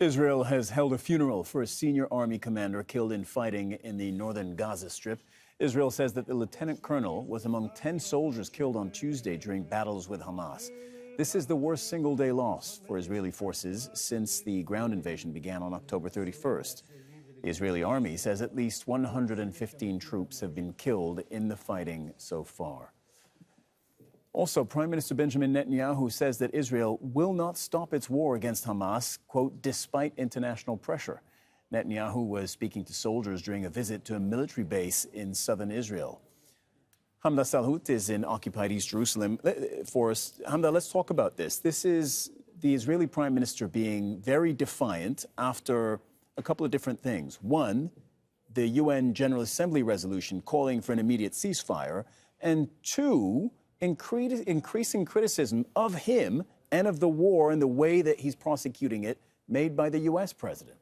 Israel has held a funeral for a senior army commander killed in fighting in the northern Gaza Strip. Israel says that the lieutenant colonel was among 10 soldiers killed on Tuesday during battles with Hamas. This is the worst single-day loss for Israeli forces since the ground invasion began on October 31st. The Israeli army says at least 115 troops have been killed in the fighting so far. Also, Prime Minister Benjamin Netanyahu says that Israel will not stop its war against Hamas, quote, despite international pressure. Netanyahu was speaking to soldiers during a visit to a military base in southern Israel. Hamdah Salhut is in occupied East Jerusalem for us. Hamdah, let's talk about this. This is the Israeli Prime Minister being very defiant after a couple of different things. One, the UN General Assembly resolution calling for an immediate ceasefire, and two, increasing criticism of him and of the war and the way that he's prosecuting it made by the U.S. president.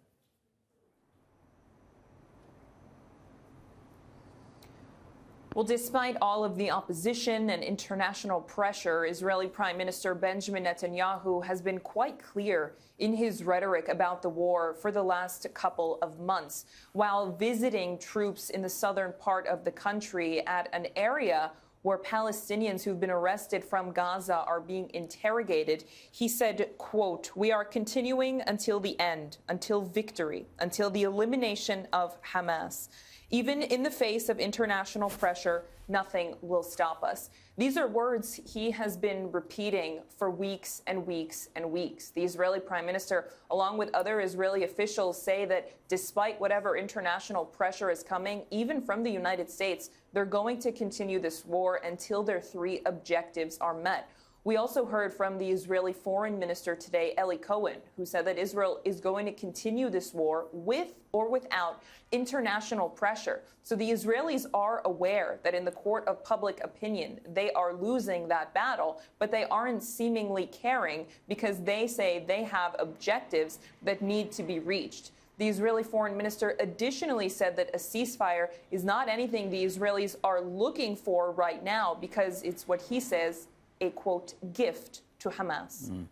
Well, despite all of the opposition and international pressure, Israeli Prime Minister Benjamin Netanyahu has been quite clear in his rhetoric about the war for the last couple of months. While visiting troops in the southern part of the country at an area where Palestinians who've been arrested from Gaza are being interrogated, he said, quote, "We are continuing until the end, until victory, until the elimination of Hamas. Even in the face of international pressure, nothing will stop us." These are words he has been repeating for weeks and weeks and weeks. The Israeli Prime Minister, along with other Israeli officials, say that despite whatever international pressure is coming, even from the United States, they're going to continue this war until their three objectives are met. We also heard from the Israeli Foreign Minister today, Eli Cohen, who said that Israel is going to continue this war with or without international pressure. So the Israelis are aware that in the court of public opinion, they are losing that battle, but they aren't seemingly caring because they say they have objectives that need to be reached. The Israeli foreign minister additionally said that a ceasefire is not anything the Israelis are looking for right now because it's what he says a, quote, gift to Hamas.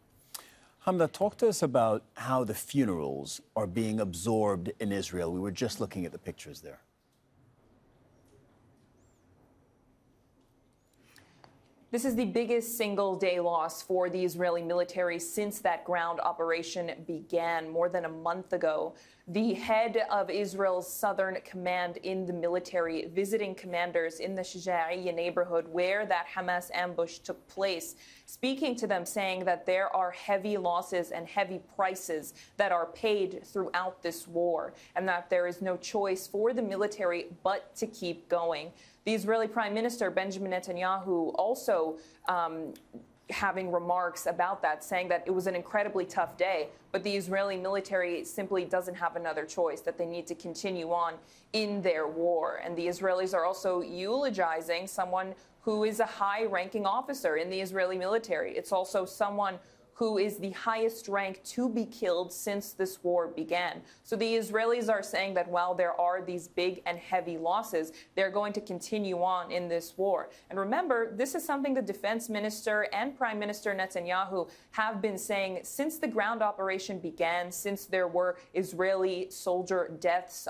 Hamdah, talk to us about how the funerals are being absorbed in Israel. We were just looking at the pictures there. This is the biggest single-day loss for the Israeli military since that ground operation began more than a month ago. The head of Israel's southern command in the military visiting commanders in the Jazeera neighborhood where that Hamas ambush took place, speaking to them, saying that there are heavy losses and heavy prices that are paid throughout this war and that there is no choice for the military but to keep going. The Israeli Prime Minister Benjamin Netanyahu also having remarks about that, saying that it was an incredibly tough day, but the Israeli military simply doesn't have another choice, that they need to continue on in their war. And the Israelis are also eulogizing someone who is a high-ranking officer in the Israeli military. It's also someone who is the highest rank to be killed since this war began. So the Israelis are saying that while there are these big and heavy losses, they're going to continue on in this war. And remember, this is something the defense minister and Prime Minister Netanyahu have been saying since the ground operation began, since there were Israeli soldier deaths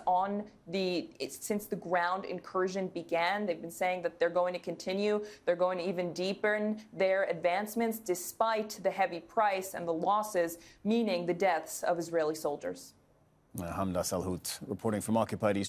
since the ground incursion began. They've been saying that they're going to continue, they're going to even deepen their advancements despite the heavy price and the losses, meaning the deaths of Israeli soldiers. Hamdah Salhut reporting from occupied East